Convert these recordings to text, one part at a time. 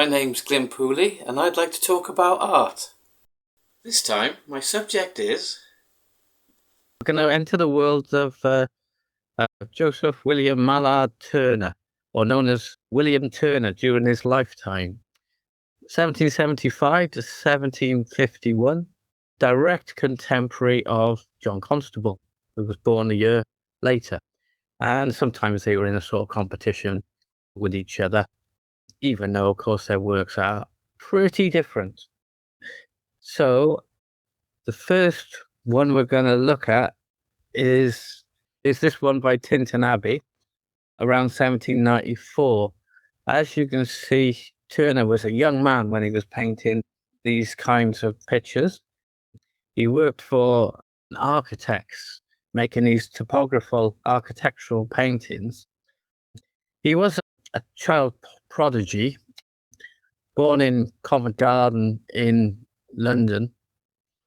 My name's Glyn Pooley, and I'd like to talk about art. This time, my subject is... We're going to enter the world of Joseph William Mallard Turner, or known as William Turner during his lifetime. 1775 to 1751, direct contemporary of John Constable, who was born a year later. And sometimes they were in a sort of competition with each other, even though, of course, their works are pretty different. So the first one we're going to look at is this one by Tinton Abbey, around 1794. As you can see, Turner was a young man when he was painting these kinds of pictures. He worked for architects, making these topographical architectural paintings. He was a child prodigy, born in Covent Garden in London.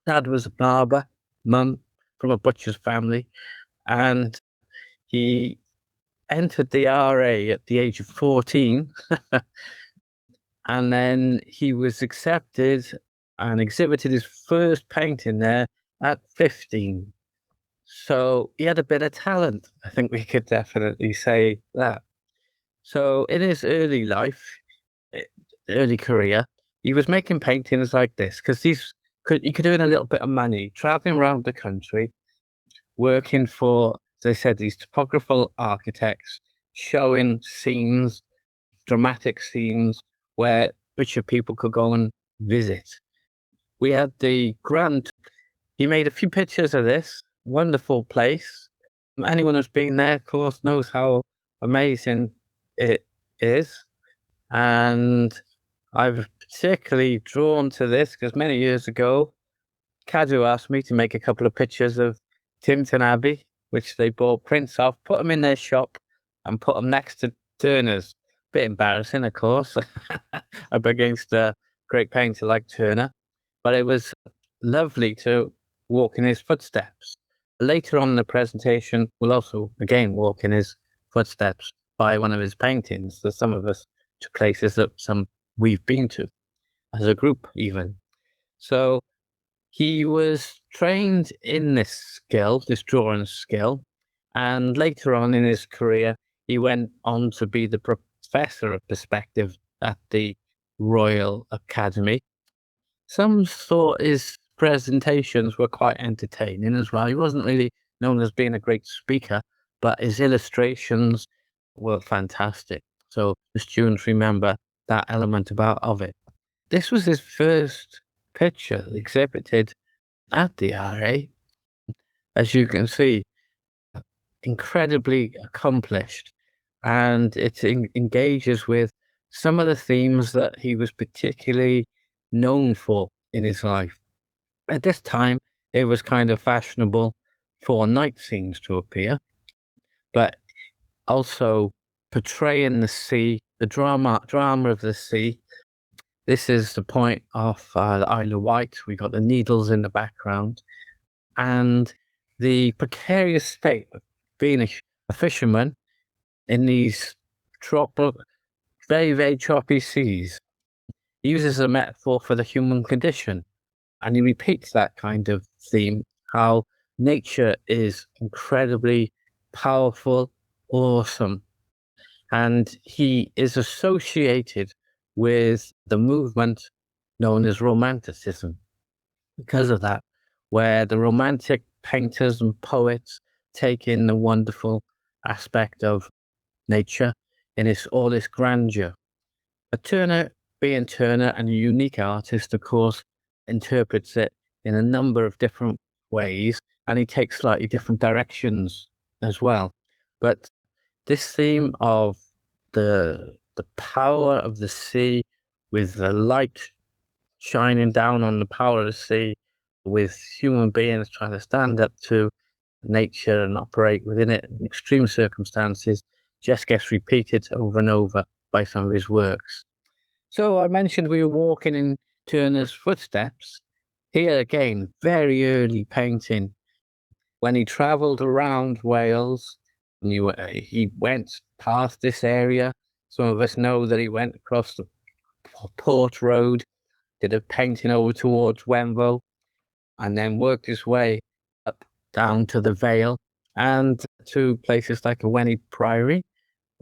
Dad was a barber, mum from a butcher's family, and he entered the RA at the age of 14. And then he was accepted and exhibited his first painting there at 15. So he had a bit of talent. I think we could definitely say that. So in his early life, early career, he was making paintings like this because he could earn a little bit of money traveling around the country, working for, as I said, these topographical architects, showing scenes, dramatic scenes where richer people could go and visit. We had the Grand. He made a few pictures of this wonderful place. Anyone who's been there, of course, knows how amazing it is. And I've particularly drawn to this because many years ago, Cadu asked me to make a couple of pictures of Tinton Abbey, which they bought prints of, put them in their shop and put them next to Turner's. Bit embarrassing, of course, up against a great painter like Turner, but it was lovely to walk in his footsteps. Later on in the presentation, we'll also again walk in his footsteps by one of his paintings that some of us to places that some we've been to as a group even. So he was trained in this skill, this drawing skill, and later on in his career, he went on to be the professor of perspective at the Royal Academy. Some thought his presentations were quite entertaining as well. He wasn't really known as being a great speaker, but his illustrations were fantastic. So the students remember that element of it. This was his first picture exhibited at the RA. As you can see, incredibly accomplished, and it engages with some of the themes that he was particularly known for in his life. At this time, it was kind of fashionable for night scenes to appear, but also portraying the sea, the drama of the sea. This is the point of the Isle of Wight. We got the needles in the background, and the precarious state of being a fisherman in these very, very choppy seas. He uses a metaphor for the human condition, and he repeats that kind of theme, how nature is incredibly powerful, awesome, and he is associated with the movement known as Romanticism because of that, where the romantic painters and poets take in the wonderful aspect of nature in all its grandeur. But Turner, being Turner and a unique artist, of course, interprets it in a number of different ways, and he takes slightly different directions as well. But this theme of the power of the sea, with the light shining down on the power of the sea, with human beings trying to stand up to nature and operate within it in extreme circumstances, just gets repeated over and over by some of his works. So I mentioned we were walking in Turner's footsteps. Here again, very early painting. When he travelled around Wales, he went past this area. Some of us know that he went across the Port Road, did a painting over towards Wenville, and then worked his way up down to the Vale and to places like Awenny Priory.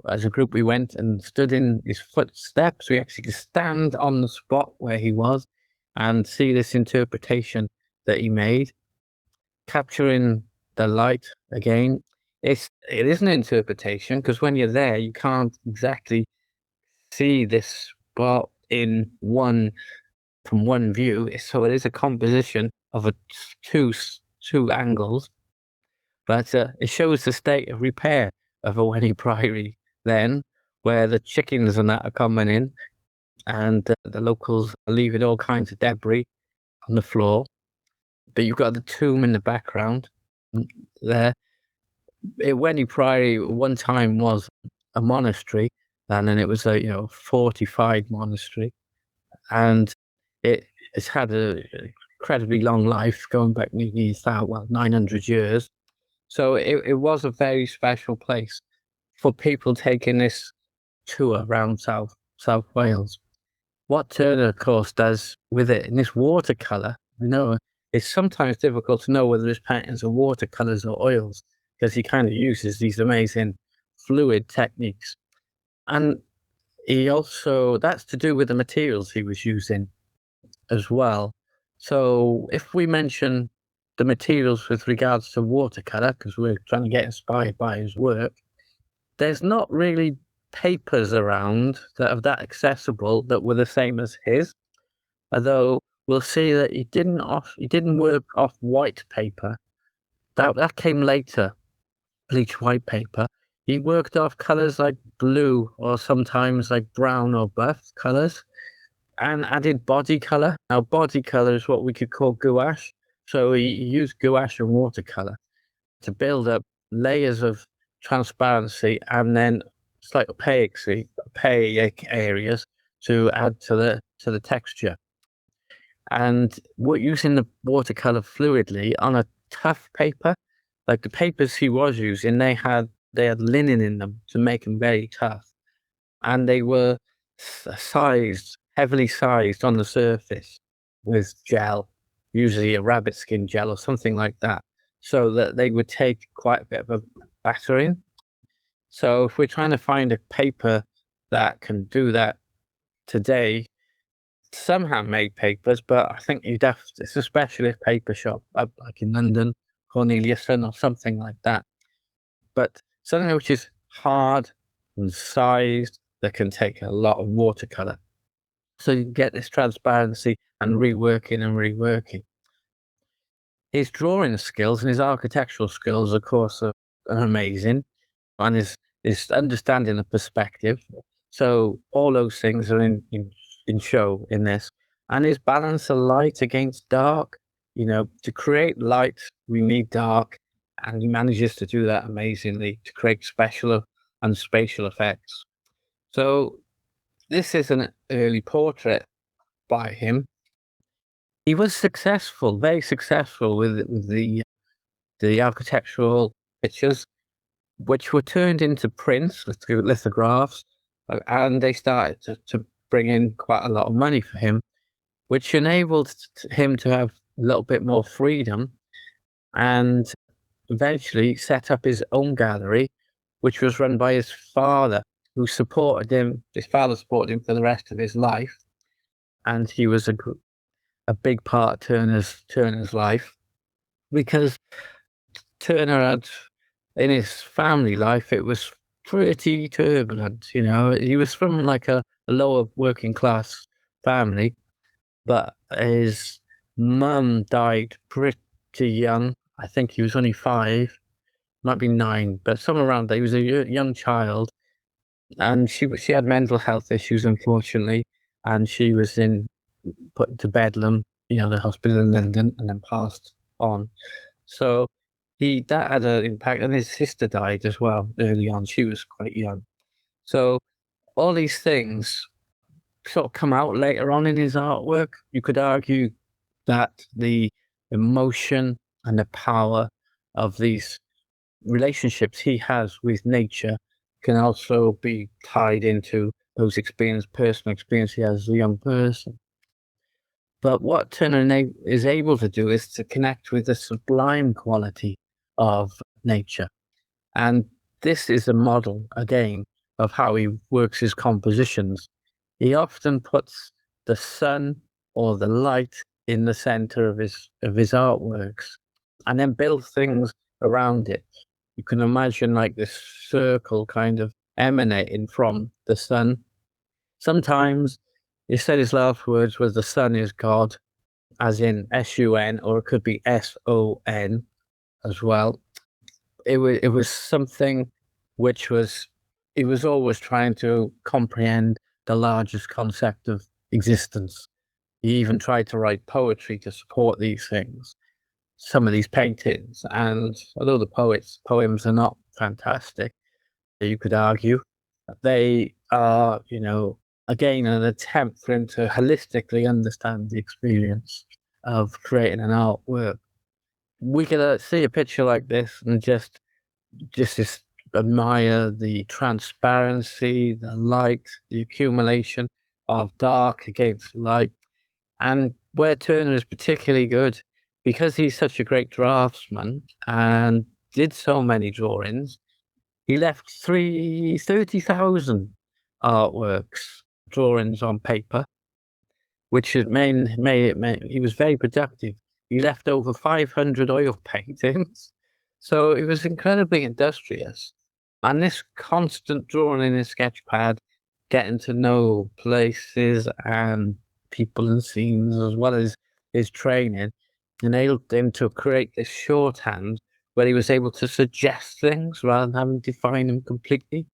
As a group, we went and stood in his footsteps. We actually could stand on the spot where he was and see this interpretation that he made, capturing the light again. It is an interpretation, because when you're there, you can't exactly see this spot from one view. So it is a composition of two angles, but it shows the state of repair of Awenny Priory then, where the chickens and that are coming in, and the locals are leaving all kinds of debris on the floor. But you've got the tomb in the background there. Awenny Priory one time was a monastery, and then it was a fortified monastery, and it's had a incredibly long life, going back nearly 900 years. So it was a very special place for people taking this tour around South Wales. What Turner, of course, does with it in this watercolour, it's sometimes difficult to know whether his paintings are watercolours or oils, because he kind of uses these amazing fluid techniques. And he also, that's to do with the materials he was using as well. So if we mention the materials with regards to watercolour, because we're trying to get inspired by his work, there's not really papers around that are that accessible that were the same as his. Although we'll see that he didn't work off white paper. That came later, bleach white paper. He worked off colours like blue, or sometimes like brown or buff colours, and added body colour. Now, body colour is what we could call gouache. So he used gouache and watercolour to build up layers of transparency, and then slight opaque areas to add to the texture. And we're using the watercolor fluidly on a tough paper. Like the papers he was using, they had linen in them to make them very tough, and they were heavily sized on the surface with gel, usually a rabbit skin gel or something like that, so that they would take quite a bit of a battering. So if we're trying to find a paper that can do that today, some handmade papers, but I think it's a specialist paper shop, like in London, Corneliusson or something like that. But something which is hard and sized, that can take a lot of watercolor. So you get this transparency and reworking. His drawing skills and his architectural skills, of course, are amazing, and his understanding of perspective. So all those things are in show in this, and his balance of light against dark. To create light, we need dark, and he manages to do that amazingly to create special and spatial effects. So this is an early portrait by him. He was successful, very successful with the architectural pictures, which were turned into prints, lithographs, and they started to bring in quite a lot of money for him, which enabled him to have a little bit more freedom, and eventually set up his own gallery, which was run by his father, who supported him. His father supported him for the rest of his life, and he was a big part of Turner's life, because Turner had, in his family life, it was pretty turbulent. He was from like a lower working class family, but his mum died pretty young. I think he was only 5, might be 9, but somewhere around there. He was a young child, and she had mental health issues, unfortunately, and she was put into Bedlam, the hospital in London, and then passed on. So that had an impact, and his sister died as well early on. She was quite young. So all these things sort of come out later on in his artwork. You could argue that the emotion and the power of these relationships he has with nature can also be tied into those personal experience he has as a young person. But what Turner is able to do is to connect with the sublime quality of nature. And this is a model, again, of how he works his compositions. He often puts the sun or the light in the center of his artworks and then builds things around it. You can imagine like this circle kind of emanating from the sun. Sometimes he said his last words was the sun is God, as in S-U-N, or it could be S-O-N as well. It was something which was, he was always trying to comprehend the largest concept of existence. He even tried to write poetry to support these things, some of these paintings. And although the poems are not fantastic, you could argue, they are, again, an attempt for him to holistically understand the experience of creating an artwork. We could see a picture like this and just admire the transparency, the light, the accumulation of dark against light. And where Turner is particularly good, because he's such a great draftsman and did so many drawings, he left 30,000 artworks, drawings on paper, which had he was very productive. He left over 500 oil paintings. So he was incredibly industrious. And this constant drawing in his sketch pad, getting to know places and people and scenes, as well as his training, enabled him to create this shorthand where he was able to suggest things rather than having to define them completely,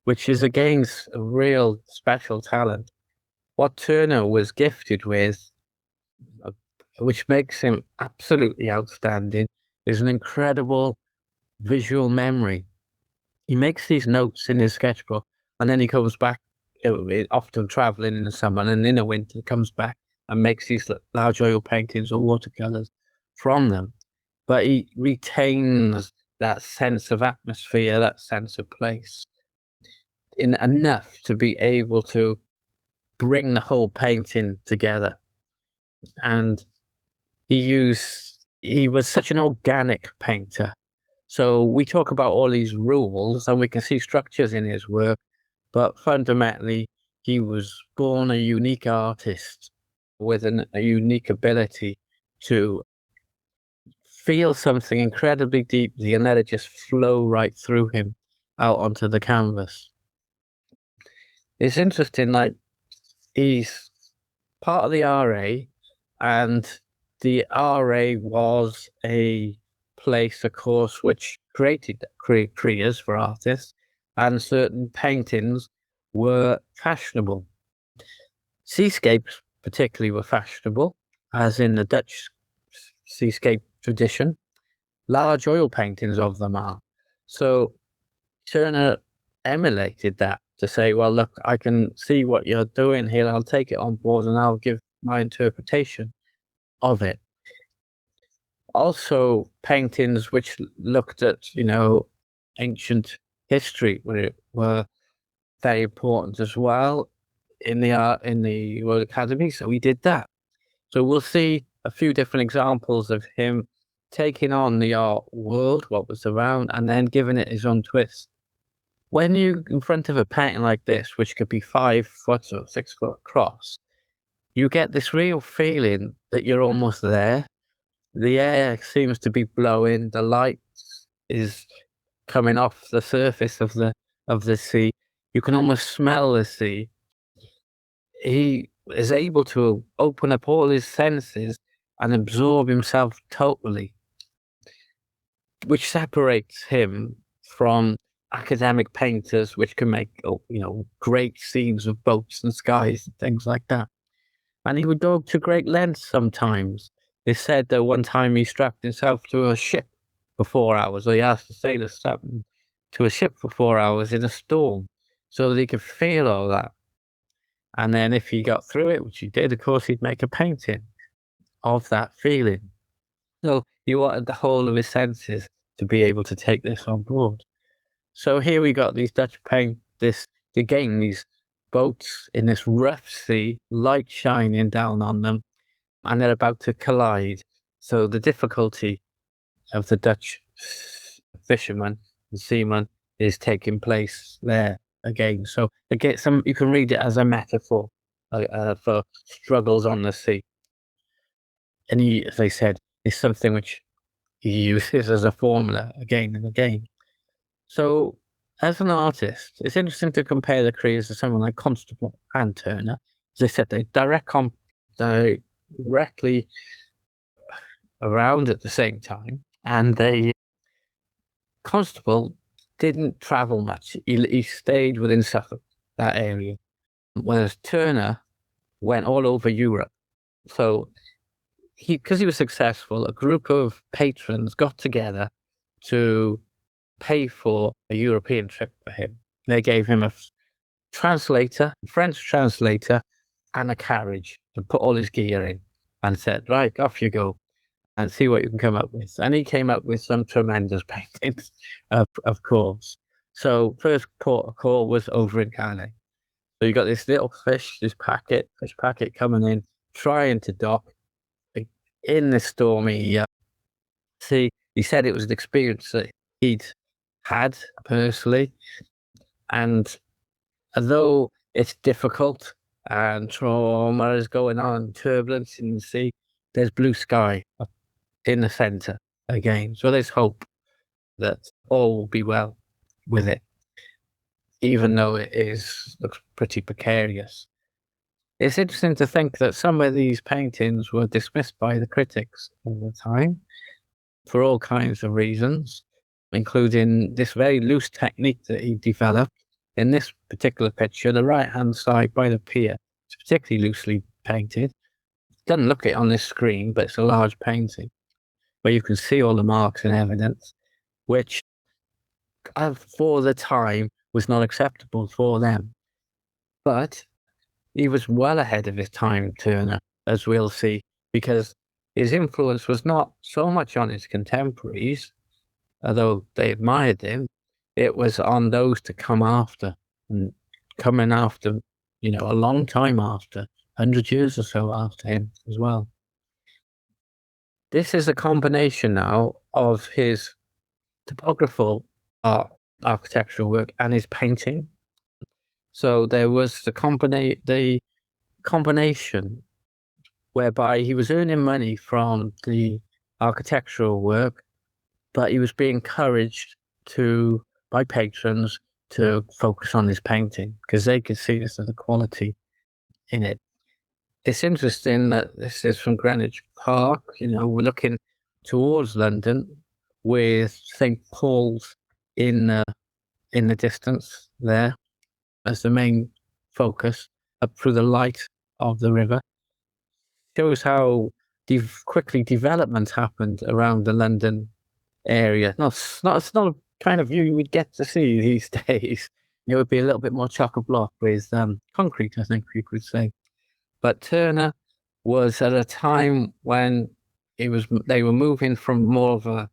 which is, again, a real special talent. What Turner was gifted with, uh, which makes him absolutely outstanding, is an incredible visual memory. He makes these notes in his sketchbook, and then he comes back, often traveling in the summer, and in the winter comes back and makes these large oil paintings or watercolors from them. But he retains that sense of atmosphere, that sense of place, in enough to be able to bring the whole painting together. And he was such an organic painter. So we talk about all these rules and we can see structures in his work, but fundamentally, he was born a unique artist with a unique ability to feel something incredibly deeply and let it just flow right through him out onto the canvas. It's interesting, like, he's part of the RA, and the RA was a place, of course, which created careers for artists, and certain paintings were fashionable. Seascapes, particularly, were fashionable, as in the Dutch seascape tradition. Large oil paintings of them are. So Turner emulated that to say, well, look, I can see what you're doing here. I'll take it on board and I'll give my interpretation of it. Also, paintings which looked at, ancient history were very important as well in the Royal Academy. So we did that. So we'll see a few different examples of him taking on the art world, what was around, and then giving it his own twist. When you're in front of a painting like this, which could be 5 foot or 6 foot across, you get this real feeling that you're almost there. The air seems to be blowing, the light is coming off the surface of the sea. You can almost smell the sea. He is able to open up all his senses and absorb himself totally, which separates him from academic painters, which can make, great scenes of boats and skies and things like that. And he would go to great lengths sometimes. They said that one time he strapped himself to a ship for 4 hours, or he asked the sailor to strap him to a ship for 4 hours in a storm so that he could feel all that. And then if he got through it, which he did, of course, he'd make a painting of that feeling. So he wanted the whole of his senses to be able to take this on board. So here we got these these boats in this rough sea, light shining down on them, and they're about to collide. So the difficulty of the Dutch fishermen and seamen is taking place there again. So again, you can read it as a metaphor for struggles on the sea. And he, as I said, is something which he uses as a formula again and again. So as an artist, it's interesting to compare the careers of someone like Constable and Turner. As I said, they directly around at the same time, and Constable didn't travel much. He stayed within Suffolk, that area, whereas Turner went all over Europe. So because he was successful, a group of patrons got together to pay for a European trip for him. They gave him a translator, French translator, and a carriage to put all his gear in, and said, "Right, off you go and see what you can come up with." And he came up with some tremendous paintings, of course. So first port of call was over in Calais. So you got this little fish packet coming in, trying to dock in the stormy sea. He said it was an experience that he'd had personally, and although it's difficult and trauma is going on, turbulence in the sea, there's blue sky up in the centre again. So there's hope that all will be well with it, even though looks pretty precarious. It's interesting to think that some of these paintings were dismissed by the critics at the time for all kinds of reasons, including this very loose technique that he developed. In this particular picture, the right-hand side by the pier, it's particularly loosely painted. Doesn't look it on this screen, but it's a large painting where you can see all the marks and evidence, which for the time was not acceptable for them. But he was well ahead of his time, Turner, as we'll see, because his influence was not so much on his contemporaries, although they admired him. It was on those to come after, and coming after, a long time after, 100 years or so after him as well. This is a combination now of his typographical architectural work and his painting. So there was the combination whereby he was earning money from the architectural work, but he was being encouraged by patrons to focus on his painting because they could see this as a quality in it. It's interesting that this is from Greenwich Park. We're looking towards London with St. Paul's in the distance there as the main focus up through the light of the river. Shows how quickly development happened around the London area. It's not a kind of view you would get to see these days. It would be a little bit more chock-a-block with concrete, I think you could say. But Turner was at a time when they were moving from more of a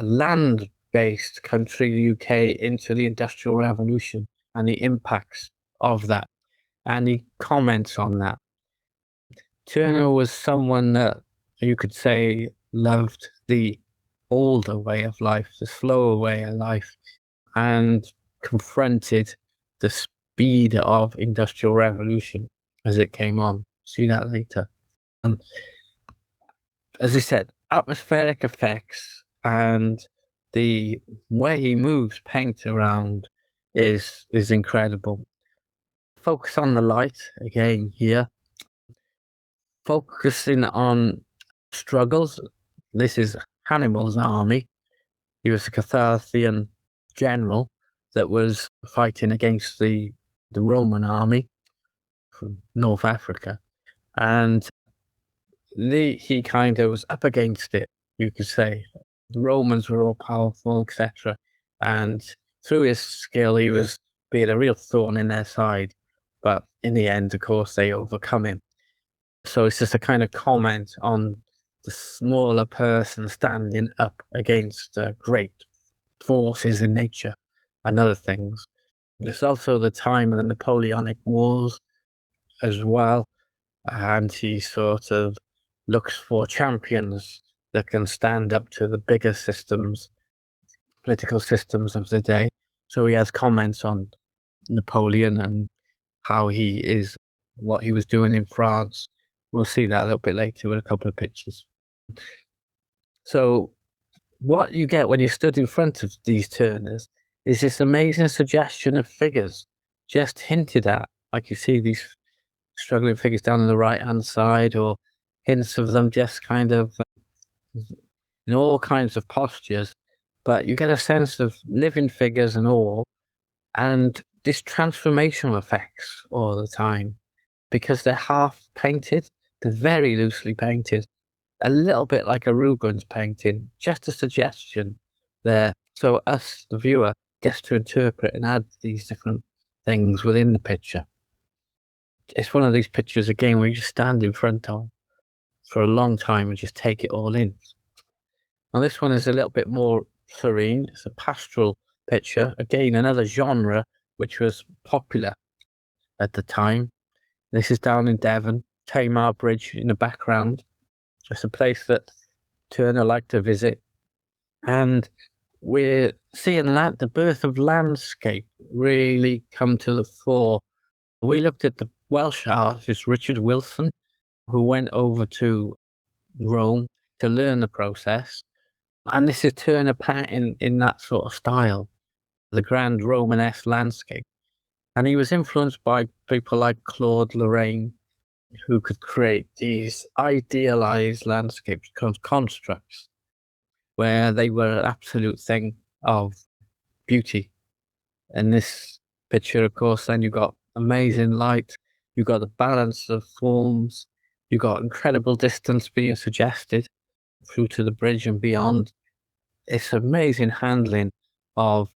land-based country, the UK, into the Industrial Revolution and the impacts of that. And he comments on that. Turner was someone that you could say loved the older way of life, the slower way of life, and confronted the speed of industrial revolution as it came on. See that later. As I said, atmospheric effects and the way he moves paint around is incredible. Focus on the light again here. Focusing on struggles. This is Hannibal's army. He was a Carthaginian general that was fighting against the Roman army from North Africa. And he kind of was up against it, you could say. The Romans were all powerful, etc. And through his skill, he was being a real thorn in their side. But in the end, of course, they overcome him. So it's just a kind of comment on the smaller person standing up against great forces in nature and other things. It's also the time of the Napoleonic Wars as well, and he sort of looks for champions that can stand up to the bigger systems, political systems of the day. So he has comments on Napoleon and how he is, what he was doing in France. We'll see that a little bit later with a couple of pictures. So what you get when you stood in front of these turners is this amazing suggestion of figures just hinted at. Like you see these struggling figures down on the right-hand side, or hints of them just kind of in all kinds of postures. But you get a sense of living figures and all, and this transformational effects all the time because they're half painted, they're very loosely painted, a little bit like a Rubens painting, just a suggestion there. So us, the viewer, gets to interpret and add these different things within the picture. It's one of these pictures, again, where you just stand in front of for a long time and just take it all in. Now this one is a little bit more serene. It's a pastoral picture. Again, another genre which was popular at the time. This is down in Devon, Tamar Bridge in the background. It's a place that Turner liked to visit. And we're seeing that the birth of landscape really come to the fore. We looked at the Welsh artist Richard Wilson, who went over to Rome to learn the process. And this is Turner painting in that sort of style, the grand Romanesque landscape. And he was influenced by people like Claude Lorraine, who could create these idealized landscapes, constructs, where they were an absolute thing of beauty. In this picture, of course, then you've got amazing light, you've got the balance of forms, you've got incredible distance being suggested through to the bridge and beyond. It's amazing handling of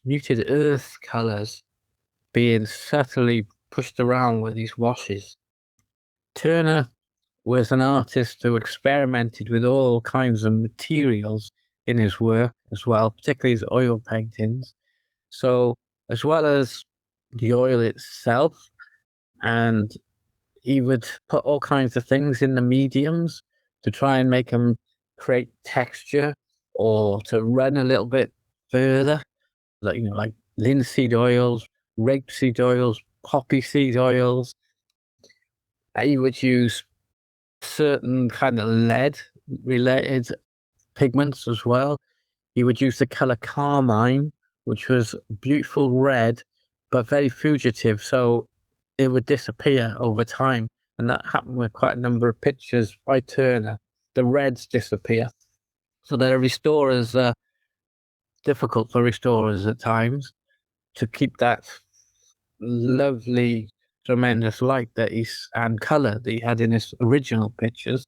muted earth colours being subtly pushed around with these washes. Turner was an artist who experimented with all kinds of materials in his work as well, particularly his oil paintings. So, as well as the oil itself, and he would put all kinds of things in the mediums to try and make them create texture or to run a little bit further, like linseed oils, rapeseed oils, poppy seed oils. He would use certain kind of lead related pigments as well. He would use the color carmine, which was beautiful red, but very fugitive. So it would disappear over time. And that happened with quite a number of pictures by Turner. The reds disappear. So they're restorers, difficult for restorers at times to keep that lovely, tremendous light and color that he had in his original pictures,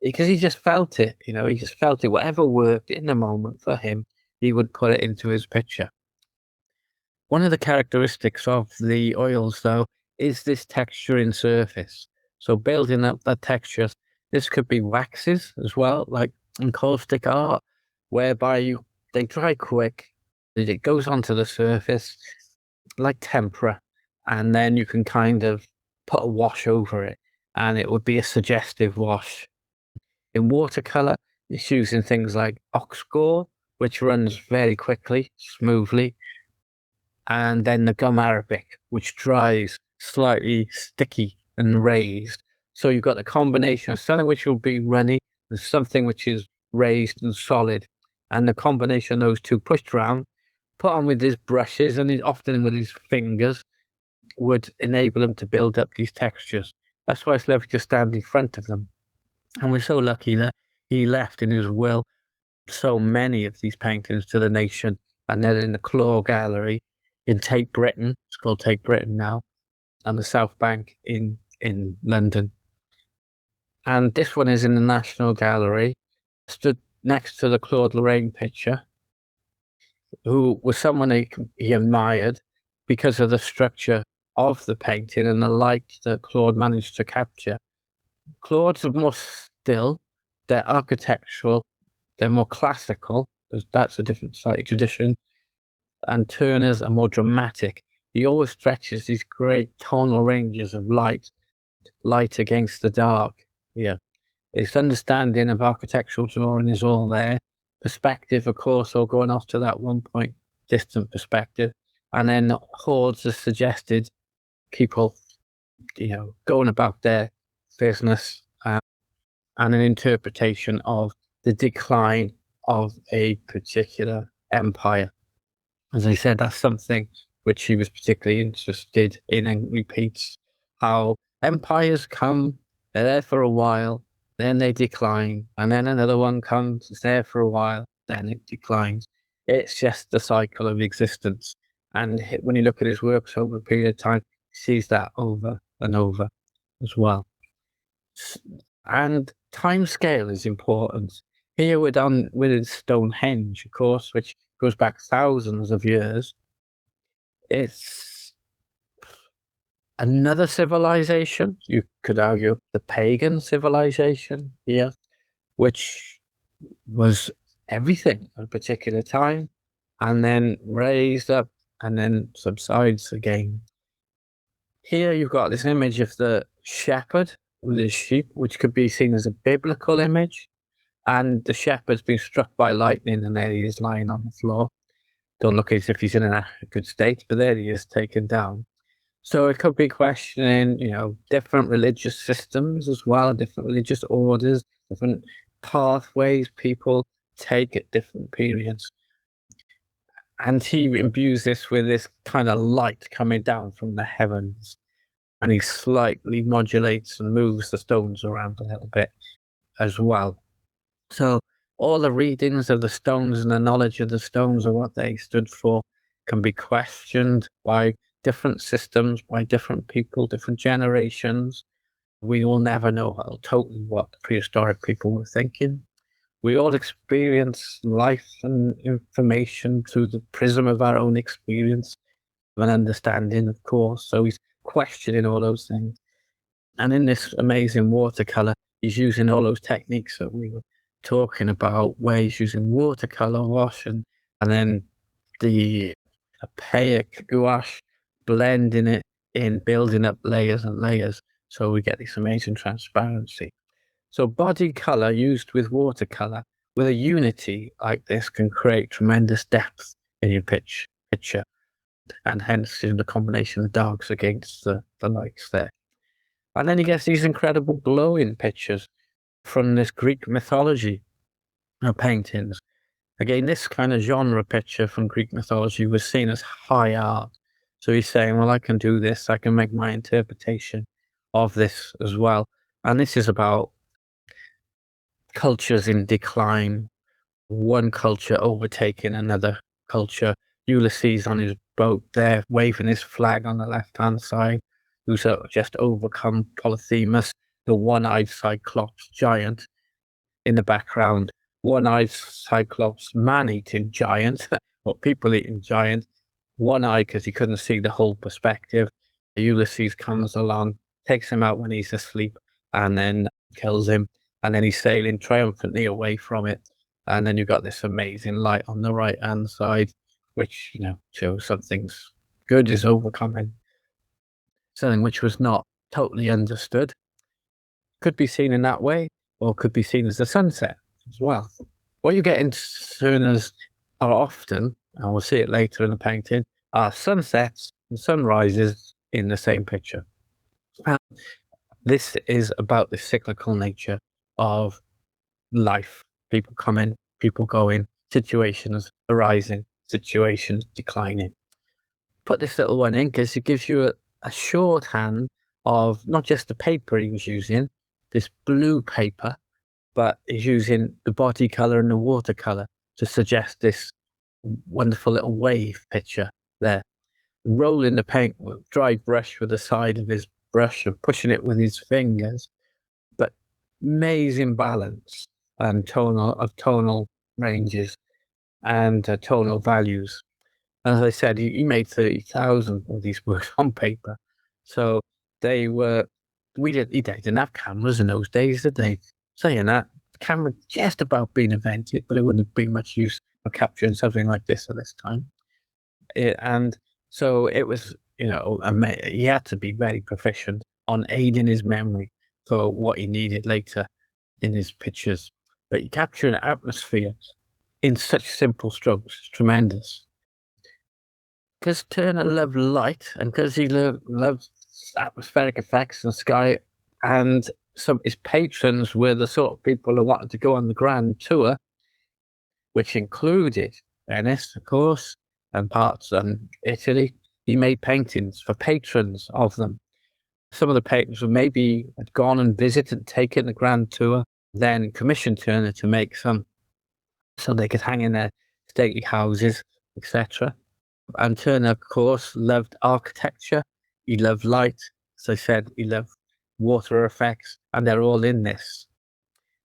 because he just felt it, he just felt it. Whatever worked in the moment for him, he would put it into his picture. One of the characteristics of the oils, though, is this texturing surface. So building up that texture, this could be waxes as well, like encaustic art, whereby they dry quick, it goes onto the surface like tempera, and then you can kind of put a wash over it, and it would be a suggestive wash. In watercolor, it's using things like oxgore, which runs very quickly, smoothly, and then the gum arabic, which dries slightly sticky and raised. So you've got a combination of something which will be runny and something which is raised and solid. And the combination of those two pushed around, put on with his brushes and often with his fingers, would enable him to build up these textures. That's why it's lovely to stand in front of them. And we're so lucky that he left in his will so many of these paintings to the nation, and they're in the Claw Gallery in Tate Britain. It's called Tate Britain now, and the South Bank in London. And this one is in the National Gallery, stood next to the Claude Lorraine picture, who was someone he admired because of the structure of the painting and the light that Claude managed to capture. Claude's are more still, they're architectural, they're more classical. That's a different slightly tradition. And Turner's are more dramatic, he always stretches these great tonal ranges of light against the dark. Yeah. His understanding of architectural drawing is all there. Perspective, of course, all going off to that 1 point distant perspective. And then hordes of suggested people, going about their business, and an interpretation of the decline of a particular empire. As I said, that's something which he was particularly interested in, and repeats how empires come, they're there for a while, then they decline, and then another one comes, it's there for a while, then it declines. It's just the cycle of existence. And when you look at his works over a period of time, he sees that over and over as well. And time scale is important. Here we're done with Stonehenge, of course, which goes back thousands of years. It's another civilization. You could argue the pagan civilization here, which was everything at a particular time, and then raised up and then subsides again. Here you've got this image of the shepherd with his sheep, which could be seen as a biblical image. And the shepherd's been struck by lightning, and there he is lying on the floor. Don't look as if he's in a good state, but there he is taken down. So it could be questioning, different religious systems as well, different religious orders, different pathways people take at different periods. And he imbues this with this kind of light coming down from the heavens. And he slightly modulates and moves the stones around a little bit as well. So all the readings of the stones and the knowledge of the stones and what they stood for can be questioned by different systems, by different people, different generations. We will never know totally what the prehistoric people were thinking. We all experience life and information through the prism of our own experience and understanding, of course. So he's questioning all those things. And in this amazing watercolor, he's using all those techniques that we were talking about, where he's using watercolor wash and then the opaque gouache, blending it in, building up layers and layers. So we get this amazing transparency. So body color used with watercolor with a unity like this can create tremendous depth in your picture. And hence the combination of darks against the lights there. And then he gets these incredible glowing pictures from this Greek mythology paintings. Again, this kind of genre picture from Greek mythology was seen as high art. So he's saying, well, I can do this. I can make my interpretation of this as well. And this is about cultures in decline, one culture overtaking another culture. Ulysses on his boat there, waving his flag on the left-hand side, who's just overcome Polyphemus, the one-eyed Cyclops giant in the background. One-eyed Cyclops man-eating giant, or people-eating giant. One-eyed because he couldn't see the whole perspective. Ulysses comes along, takes him out when he's asleep, and then kills him. And then he's sailing triumphantly away from it. And then you've got this amazing light on the right-hand side, which, shows something's good is overcoming. Something which was not totally understood. Could be seen in that way, or could be seen as a sunset as well. What you get in Turner's are often, and we'll see it later in the painting, are sunsets and sunrises in the same picture. This is about the cyclical nature of life. People coming, people going, situations arising, situations declining. Put this little one in because it gives you a shorthand of not just the paper he was using, this blue paper, but he's using the body color and the watercolor to suggest this wonderful little wave picture there. Rolling the paint with dry brush with the side of his brush and pushing it with his fingers, but amazing balance and tonal ranges and tonal values. And as I said, he made 30,000 of these works on paper. So he didn't have cameras in those days, did they? Saying that, camera just about been invented, but it wouldn't have been much use for capturing something like this at this time. And So it was, he had to be very proficient on aiding his memory for what he needed later in his pictures. But he captured an atmosphere in such simple strokes. It's tremendous. Because Turner loved light and because he loved atmospheric effects and sky, and some of his patrons were the sort of people who wanted to go on the grand tour, which included Venice, of course, and parts of Italy. He made paintings for patrons of them. Some of the patrons who maybe had gone and visited, taken the grand tour, then commissioned Turner to make some so they could hang in their stately houses, etc. And Turner, of course, loved architecture. He loved light. As I said, he loved water effects, and they're all in this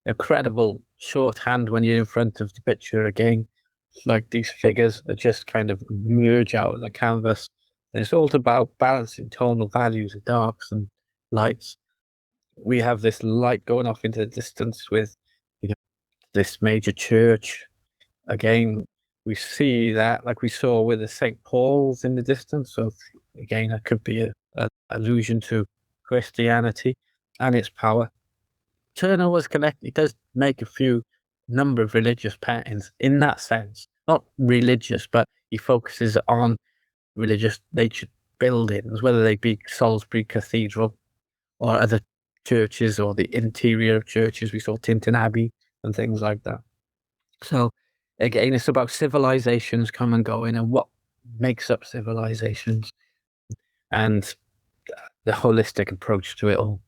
incredible shorthand when you're in front of the picture again. Like these figures that just kind of merge out of the canvas. And it's all about balancing tonal values of darks and lights. We have this light going off into the distance with this major church. Again, we see that like we saw with the St. Paul's in the distance. So again, that could be a allusion to Christianity and its power. Turner was connected. He does make a few number of religious patterns in that sense. Not religious, but he focuses on religious nature buildings, whether they be Salisbury Cathedral or other churches or the interior of churches. We saw Tinton Abbey and things like that. So again, it's about civilizations come and going and what makes up civilizations and the holistic approach to it all.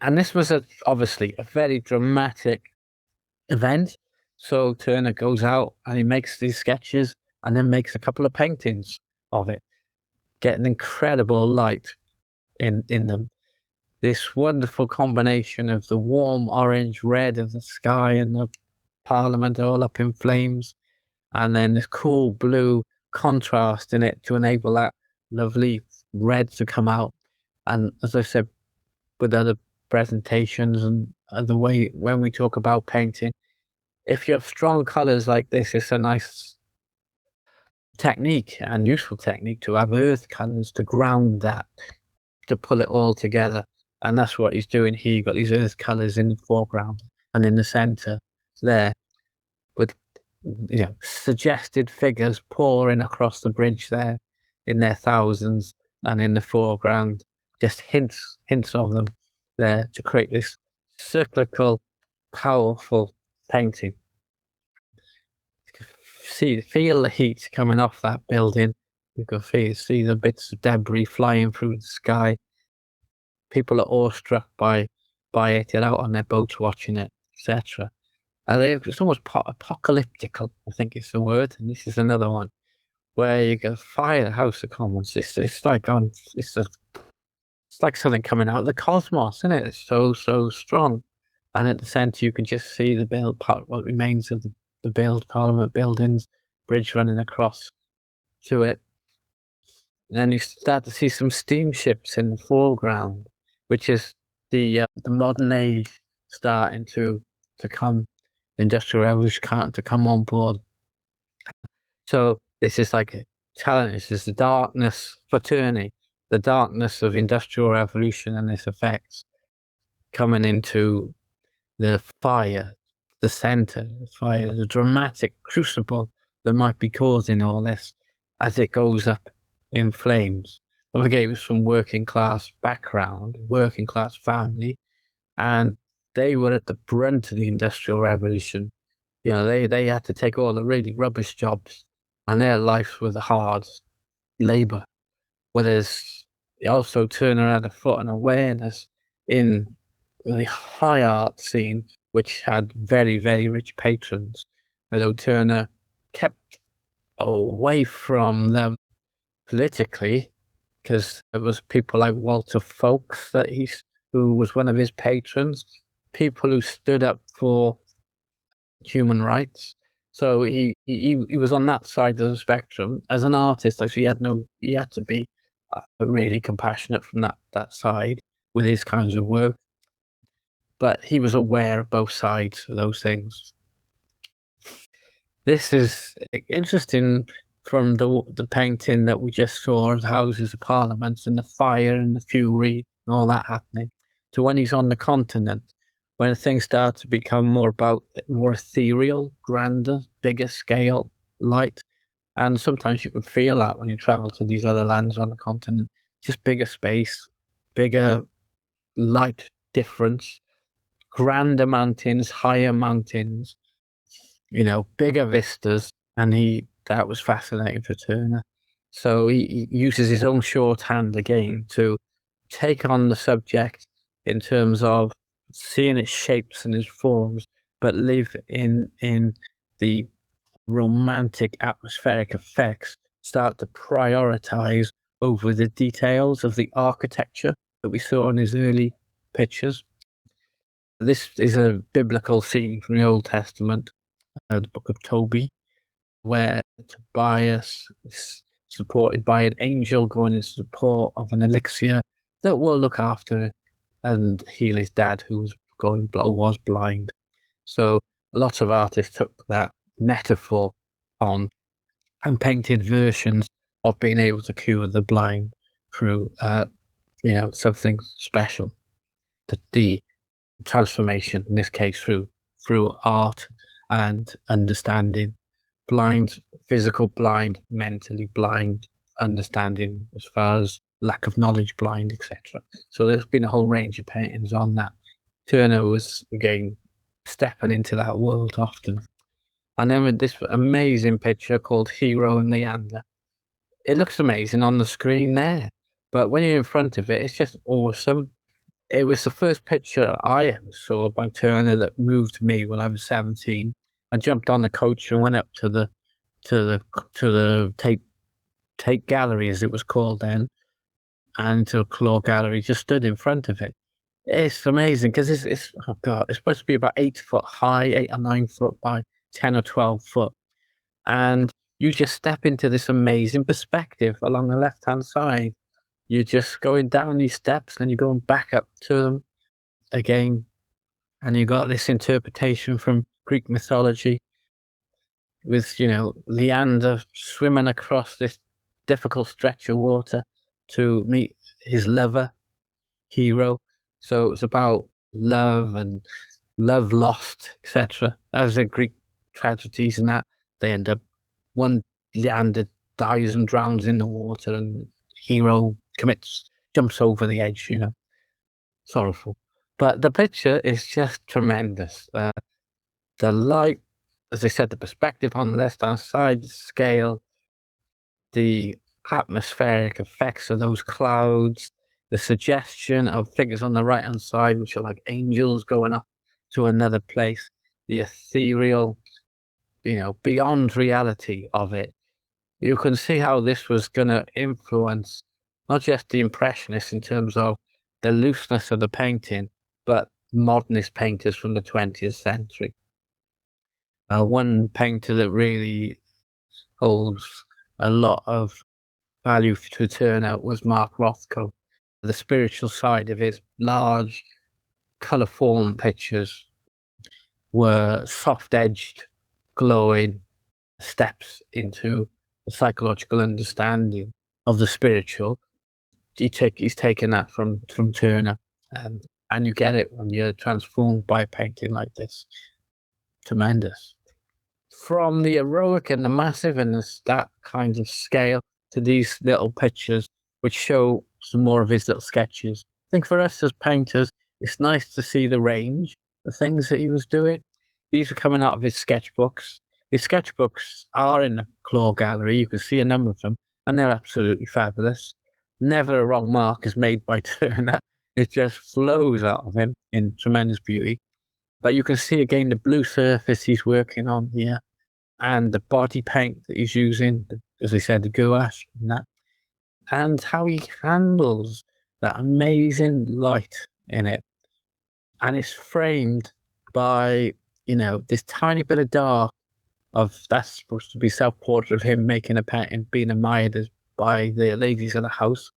And this was obviously a very dramatic event. So Turner goes out and he makes these sketches and then makes a couple of paintings of it, getting incredible light in them. This wonderful combination of the warm orange red of the sky and the Parliament all up in flames, and then this cool blue contrast in it to enable that lovely red to come out. And as I said, with other presentations and the way when we talk about painting, if you have strong colors like this, it's a nice technique and useful technique to have earth colors to ground that, to pull it all together. And that's what he's doing here. You've got these earth colors in the foreground and in the center there with suggested figures pouring across the bridge there in their thousands, and in the foreground just hints of them there to create this cyclical, powerful painting. Feel the heat coming off that building. You can see the bits of debris flying through the sky. People are awestruck by it. They're out on their boats watching it, etc. It's almost apocalyptical, I think is the word. And this is another one where you go fire the House of Commons. It's like it's like something coming out of the cosmos, isn't it? It's so strong. And at the centre, you can just see what remains of the Parliament buildings, bridge running across to it. And then you start to see some steamships in the foreground, which is the modern age starting to come, the Industrial Revolution to come on board. So this is like a challenge. This is the darkness for Turner, the darkness of Industrial Revolution and its effects coming into the fire, the center, the fire, the dramatic crucible that might be causing all this as it goes up in flames. Don't forget, he was from working class background, working class family, and they were at the brunt of the Industrial Revolution. They had to take all the really rubbish jobs, and their lives were the hard labor. Whereas also Turner had a foot and awareness in the high art scene, which had very, very rich patrons. Although Turner kept away from them politically, because it was people like Walter Fawkes who was one of his patrons, people who stood up for human rights. So he was on that side of the spectrum as an artist. Like, so he had to be really compassionate from that side with his kinds of work. But he was aware of both sides of those things. This is interesting from the painting that we just saw of the Houses of Parliament and the fire and the fury and all that happening, to when he's on the continent, when things start to become more ethereal, grander, bigger scale, light. And sometimes you can feel that when you travel to these other lands on the continent, just bigger space, bigger light difference, grander mountains, higher mountains, bigger vistas. And that was fascinating for Turner. So he uses his own shorthand again to take on the subject in terms of seeing its shapes and its forms, but live in the romantic atmospheric effects, start to prioritize over the details of the architecture that we saw in his early pictures. This is a biblical scene from the Old Testament, the book of Tobit, where Tobias is supported by an angel going in support of an elixir that will look after and heal his dad, who was blind. So lots of artists took that metaphor on and painted versions of being able to cure the blind through, something special. The transformation, in this case, through art and understanding. Blind, physical blind, mentally blind, understanding as far as lack of knowledge blind, etc. So there's been a whole range of paintings on that. Turner was, again, stepping into that world often. And then with this amazing picture called Hero and Leander, it looks amazing on the screen there, but when you're in front of it, it's just awesome. It was the first picture I ever saw by Turner that moved me when I was 17. I jumped on the coach and went up to the Tate Gallery, as it was called then, and to a claw gallery, just stood in front of it. It's amazing because it's supposed to be about 8 foot high, 8 or 9 foot by 10 or 12 foot. And you just step into this amazing perspective along the left-hand side. You're just going down these steps and you're going back up to them again. And you got this interpretation from Greek mythology with, Leander swimming across this difficult stretch of water to meet his lover, Hero. So it's about love and love lost, etc. As in Greek tragedies and that, they end up, one Leander dies and drowns in the water, and Hero jumps over the edge, sorrowful. But the picture is just tremendous. The light, as I said, the perspective on the left-hand side, the scale, the atmospheric effects of those clouds, the suggestion of figures on the right-hand side, which are like angels going up to another place, the ethereal, beyond reality of it. You can see how this was going to influence not just the Impressionists in terms of the looseness of the painting, but modernist painters from the 20th century. One painter that really holds a lot of value to Turner was Mark Rothko. The spiritual side of his large, colourform pictures were soft-edged, glowing steps into the psychological understanding of the spiritual. He's taken that from Turner, and you get it when you're transformed by a painting like this. Tremendous. From the heroic and the massive and that kind of scale to these little pictures, which show some more of his little sketches. I think for us as painters, it's nice to see the range, the things that he was doing. These are coming out of his sketchbooks. His sketchbooks are in the Claw Gallery. You can see a number of them, and they're absolutely fabulous. Never a wrong mark is made by Turner. It just flows out of him in tremendous beauty. But you can see again the blue surface he's working on here, and the body paint that he's using, as I said, the gouache and that, and how he handles that amazing light in it. And it's framed by, this tiny bit of dark that's supposed to be self-portrait of him making a painting, being admired by the ladies of the house,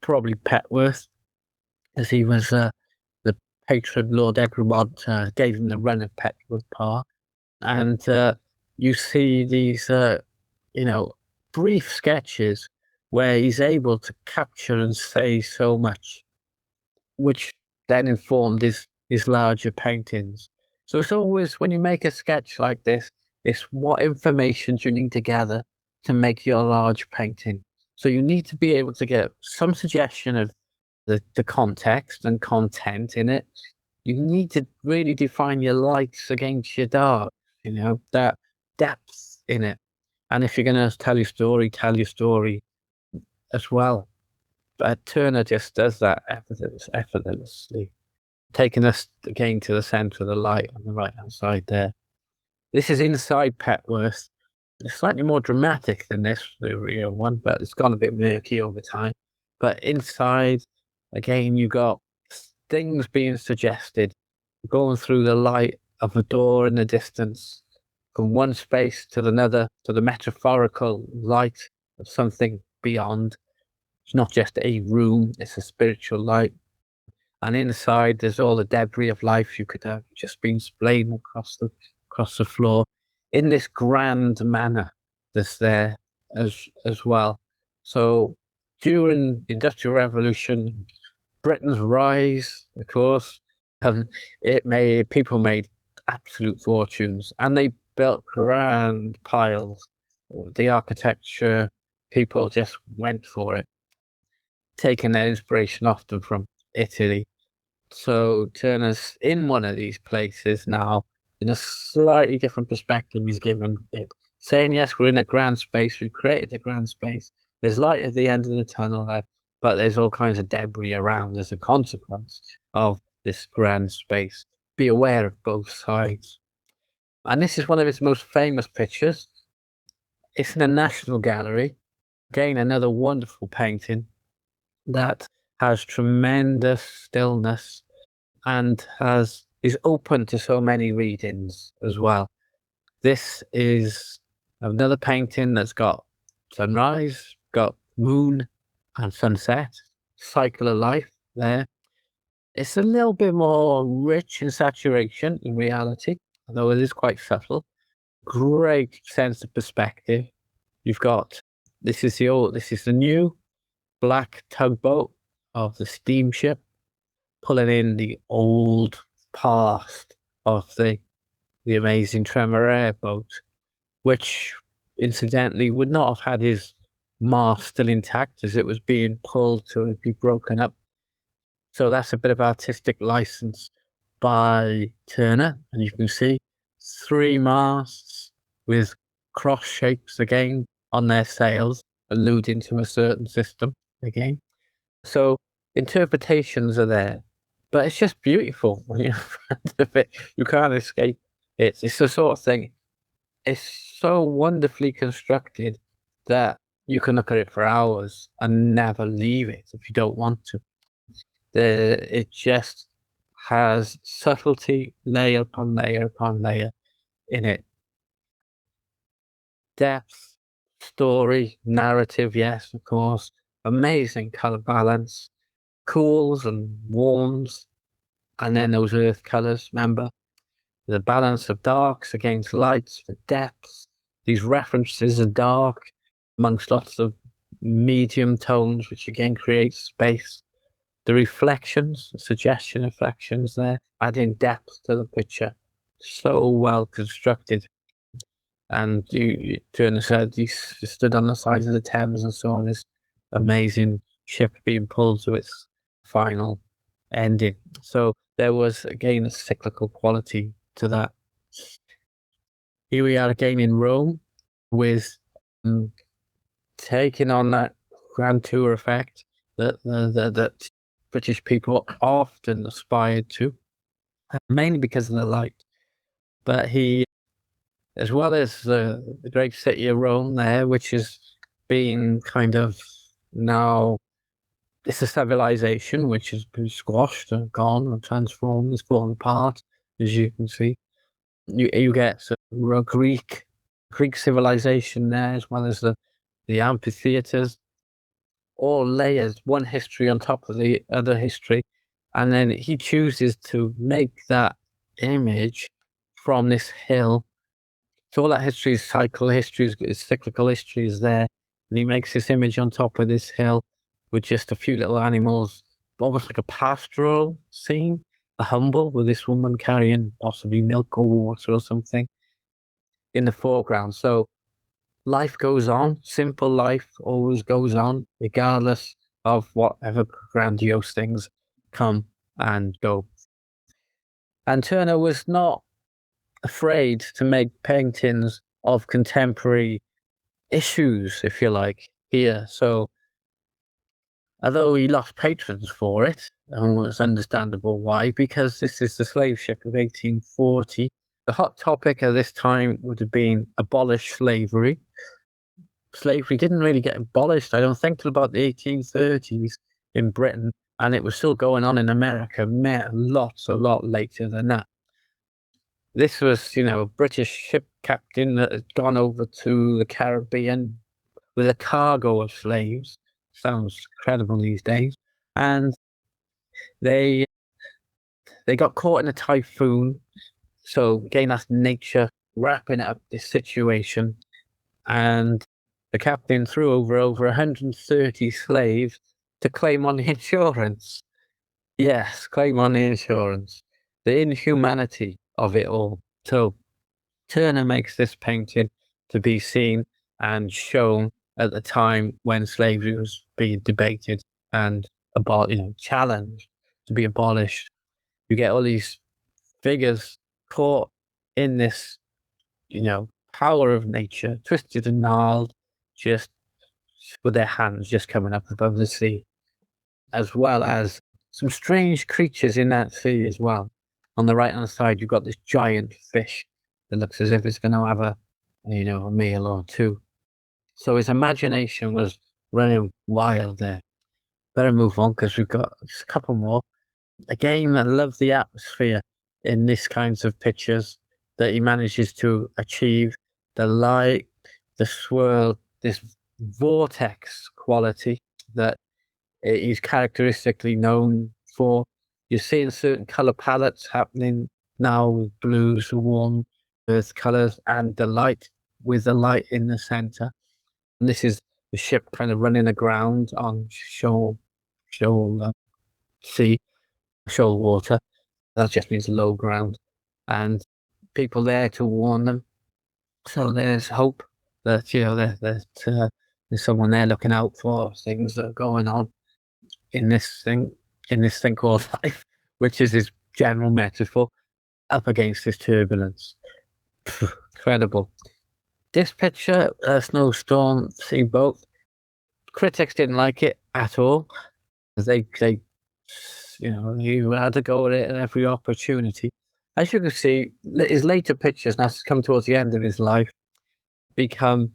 probably Petworth, as he was the patron Lord Egremont gave him the run of Petworth Park. And you see these brief sketches where he's able to capture and say so much, which then informed his larger paintings. So it's always, when you make a sketch like this, it's what information do you need to gather to make your large painting. So you need to be able to get some suggestion of the context and content in it. You need to really define your lights against your dark, that depth in it. And if you're going to tell your story as well. But Turner just does that effortlessly, taking us again to the centre of the light on the right-hand side there. This is inside Petworth. It's slightly more dramatic than the real one, but it's gone a bit murky over time. But inside, again, you got things being suggested, going through the light of a door in the distance, from one space to another, to the metaphorical light of something beyond. It's not just a room, it's a spiritual light. And inside, there's all the debris of life you could have just been splayed across the floor in this grand manner that's there as well. So during the Industrial Revolution, Britain's rise, of course, people made absolute fortunes, and they built grand piles. The architecture, people just went for it, taking their inspiration often from Italy. So Turner's in one of these places now, in a slightly different perspective he's given it, saying, yes, we're in a grand space, we've created a grand space, there's light at the end of the tunnel there, but there's all kinds of debris around as a consequence of this grand space. Be aware of both sides. And this is one of his most famous pictures. It's in a National Gallery. Again, another wonderful painting that has tremendous stillness and is open to so many readings as well. This is another painting that's got sunrise, got moon and sunset, cycle of life there. It's a little bit more rich in saturation in reality, although it is quite subtle. Great sense of perspective. You've got this is the new black tugboat of the steamship, pulling in the old past of the amazing Tremere boat, which incidentally would not have had his mast still intact as it was being pulled to be broken up. So that's a bit of artistic license by Turner, and you can see 3 masts with cross shapes again on their sails, alluding to a certain system again. So interpretations are there, but it's just beautiful when you're in front of it. You can't escape it. It's the sort of thing. It's so wonderfully constructed that you can look at it for hours and never leave it if you don't want to. It just has subtlety, layer upon layer upon layer in it. Depth, story, narrative, yes, of course. Amazing color balance, cools and warms, and then those earth colors, remember? The balance of darks against lights, the depths, these references of dark amongst lots of medium tones, which again creates space. The reflections, the suggestion of reflections there, adding depth to the picture. So well constructed. And Turner said he stood on the sides of the Thames and saw this amazing ship being pulled to its final ending. So there was again a cyclical quality to that. Here we are again in Rome with taking on that grand tour effect that British people often aspired to, mainly because of the light. But he, as well as the great city of Rome there, which is being kind of now, it's a civilization which has been squashed and gone and transformed, it's fallen apart, as you can see. You get a Greek civilization there, as well as the amphitheaters, all layers, one history on top of the other history. And then he chooses to make that image from this hill So all that history is cyclical history is there. And he makes this image on top of this hill with just a few little animals, almost like a pastoral scene, a humble with this woman carrying possibly milk or water or something in the foreground. So life goes on, simple life always goes on, regardless of whatever grandiose things come and go. And Turner was not afraid to make paintings of contemporary issues, if you like, here. So, although he lost patrons for it, and it's understandable why, because this is the slave ship of 1840. The hot topic at this time would have been abolish slavery. Slavery didn't really get abolished, I don't think, till about the 1830s in Britain, and it was still going on in America a lot later than that. This was, a British ship captain that had gone over to the Caribbean with a cargo of slaves. Sounds credible these days. And they got caught in a typhoon. So again, that's nature wrapping up this situation. And the captain threw over 130 slaves to claim on the insurance. Yes, claim on the insurance. The inhumanity of it all. So Turner makes this painting to be seen and shown at the time when slavery was being debated and challenged to be abolished. You get all these figures caught in this, power of nature, twisted and gnarled, just with their hands just coming up above the sea, as well as some strange creatures in that sea as well. On the right hand side, you've got this giant fish that looks as if it's going to have a meal or two. So his imagination was running wild there. Better move on because we've got just a couple more. Again, I love the atmosphere in this kinds of pictures that he manages to achieve. The light, the swirl, this vortex quality that he's characteristically known for. You're seeing certain color palettes happening now with blues, warm earth colors, and the light with the light in the center. And this is the ship kind of running aground on shoal sea, shoal water. That just means low ground, and people there to warn them. So there's hope that there's someone there looking out for things that are going on in this thing called life, which is his general metaphor, up against this turbulence. Incredible. This picture, snowstorm, boat. Critics didn't like it at all. They you had to go at it at every opportunity. As you can see, his later pictures, and as come towards the end of his life, become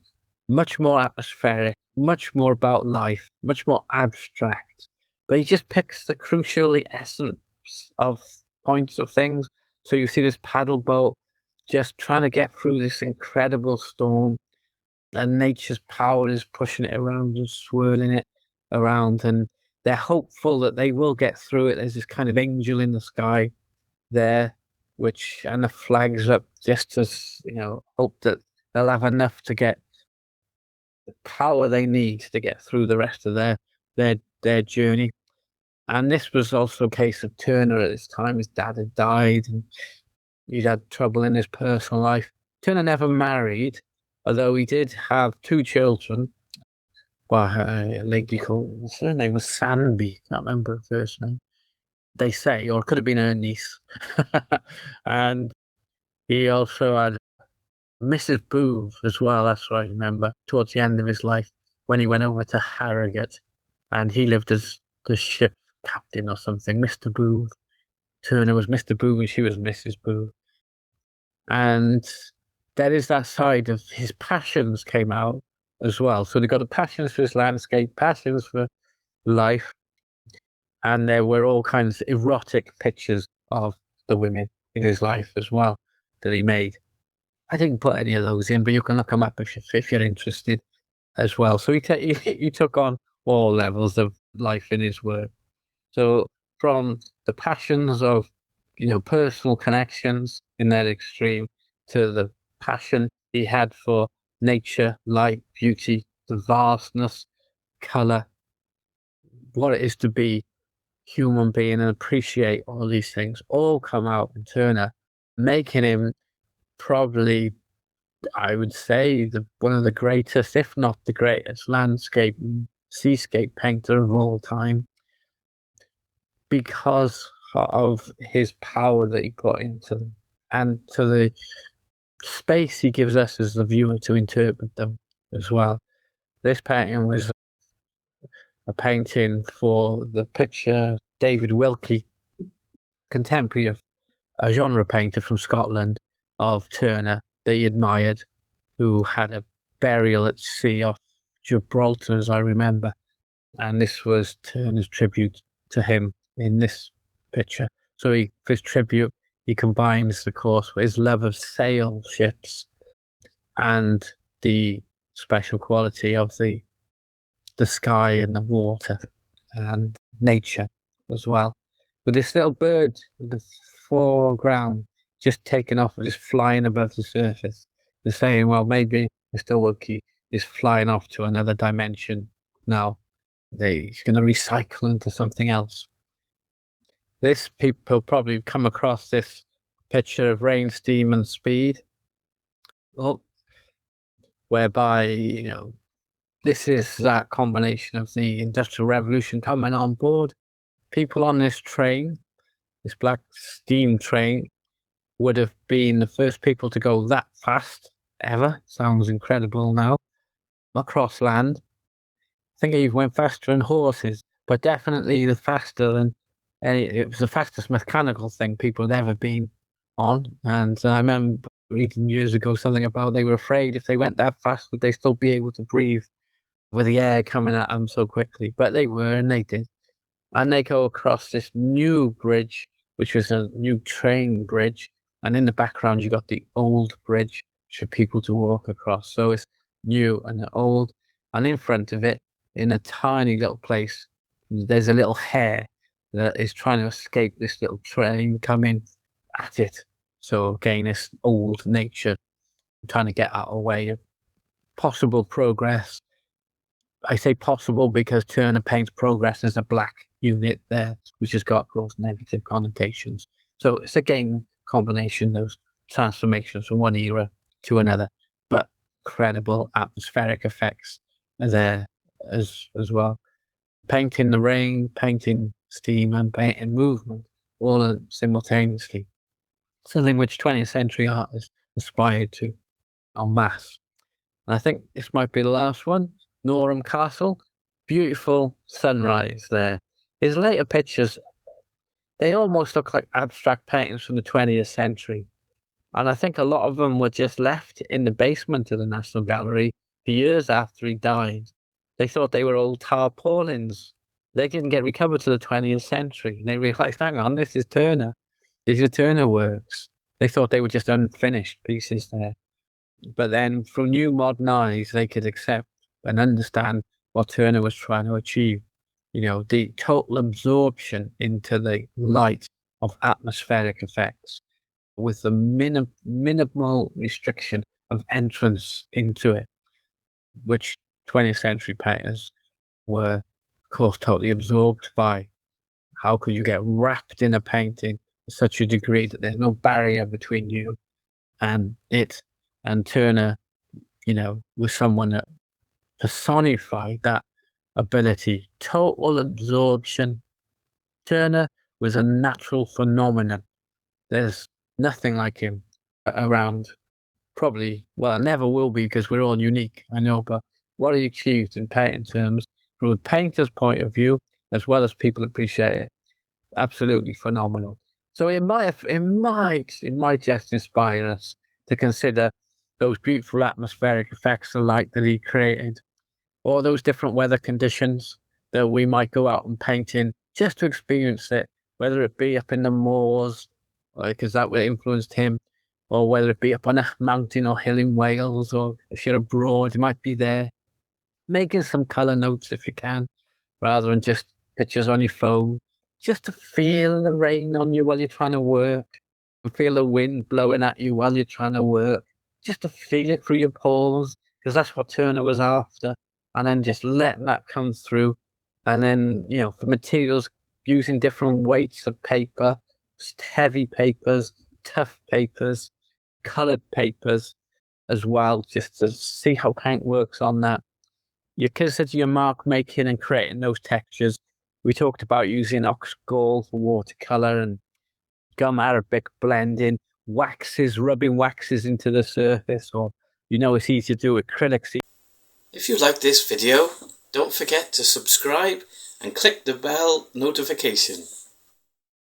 much more atmospheric, much more about life, much more abstract. But he just picks the crucial, the essence of points of things. So you see this paddle boat just trying to get through this incredible storm, and nature's power is pushing it around and swirling it around, and they're hopeful that they will get through it. There's this kind of angel in the sky there, and the flags up just as, hope that they'll have enough to get the power they need to get through the rest of their journey. And this was also a case of Turner at this time. His dad had died and he'd had trouble in his personal life. Turner never married, although he did have two children. Well, a lady called, her name was Sanby, can't remember her first name. They say, or it could have been her niece. And he also had Mrs. Booth as well, that's what I remember, towards the end of his life, when he went over to Harrogate, and he lived as the ship captain or something, Mr. Booth. Turner was Mr. Booth and she was Mrs. Booth. And there is that side of his passions came out as well. So they got the passions for his landscape, passions for life, and there were all kinds of erotic pictures of the women in his life as well that he made. I didn't put any of those in, but you can look them up if you're interested as well. So he took on all levels of life in his work. So from the passions of, personal connections in that extreme, to the passion he had for nature, light, beauty, the vastness, colour, what it is to be human being and appreciate all these things all come out in Turner, making him probably, I would say, one of the greatest, if not the greatest, landscape and seascape painter of all time, because of his power that he put into them and to the space he gives us as the viewer to interpret them as well. This painting was a painting for the picture David Wilkie, contemporary of a genre painter from Scotland, of Turner that he admired, who had a burial at sea off Gibraltar, as I remember. And this was Turner's tribute to him in this picture. So for his tribute, he combines, of course, with his love of sail ships and the special quality of the sky and the water and nature as well. With this little bird in the foreground just taking off and just flying above the surface. They're saying, well, maybe Mr. Wilkie is flying off to another dimension now. He's going to recycle into something else. This people probably come across this picture of rain, steam, and speed. Well, whereby, this is that combination of the Industrial Revolution coming on board. People on this train, this black steam train, would have been the first people to go that fast ever. Sounds incredible now. Across land. I think he went faster than horses, but definitely the faster than it was the fastest mechanical thing people had ever been on. And I remember reading years ago something about they were afraid if they went that fast, would they still be able to breathe with the air coming at them so quickly? But they were, and they did. And they go across this new bridge, which was a new train bridge. And in the background, you got the old bridge for people to walk across. So it's new and old. And in front of it, in a tiny little place, there's a little hare that is trying to escape this little train coming at it. So again, this old nature trying to get out of the way of possible progress. I say possible because Turner paints progress as a black unit there, which has got gross negative connotations. So it's again combination of those transformations from one era to another, but incredible atmospheric effects are there as well. Painting the rain, painting steam, and painting movement all simultaneously. Something which 20th century artists aspired to en masse. And I think this might be the last one. Norham Castle, beautiful sunrise there. His later pictures, they almost look like abstract paintings from the 20th century. And I think a lot of them were just left in the basement of the National Gallery for years after he died. They thought they were old tarpaulins. They didn't get recovered to the 20th century. And they realized, hang on, this is Turner. These are Turner works. They thought they were just unfinished pieces there. But then from new modern eyes, they could accept and understand what Turner was trying to achieve. The total absorption into the light of atmospheric effects with the minimal restriction of entrance into it, which 20th century painters were, of course, totally absorbed by. How could you get wrapped in a painting to such a degree that there's no barrier between you and it? And Turner, was someone that personified that ability, total absorption. Turner was a natural phenomenon. There's nothing like him around. Probably, well, never will be because we're all unique, I know, but what he achieved in painting terms, from a painter's point of view, as well as people appreciate it, absolutely phenomenal. So it might just inspire us to consider those beautiful atmospheric effects of light that he created, or those different weather conditions that we might go out and paint in just to experience it, whether it be up in the moors, because that would influenced him, or whether it be up on a mountain or hill in Wales, or if you're abroad, you might be there, making some colour notes if you can, rather than just pictures on your phone, just to feel the rain on you while you're trying to work, and feel the wind blowing at you while you're trying to work, just to feel it through your pores, because that's what Turner was after, and then just letting that come through. And then, for materials, using different weights of paper, just heavy papers, tough papers, coloured papers as well, just to see how paint works on that. You consider your mark making and creating those textures. We talked about using ox gall for watercolour and gum arabic blending, rubbing waxes into the surface, or it's easy to do acrylics. If you like this video, don't forget to subscribe and click the bell notification.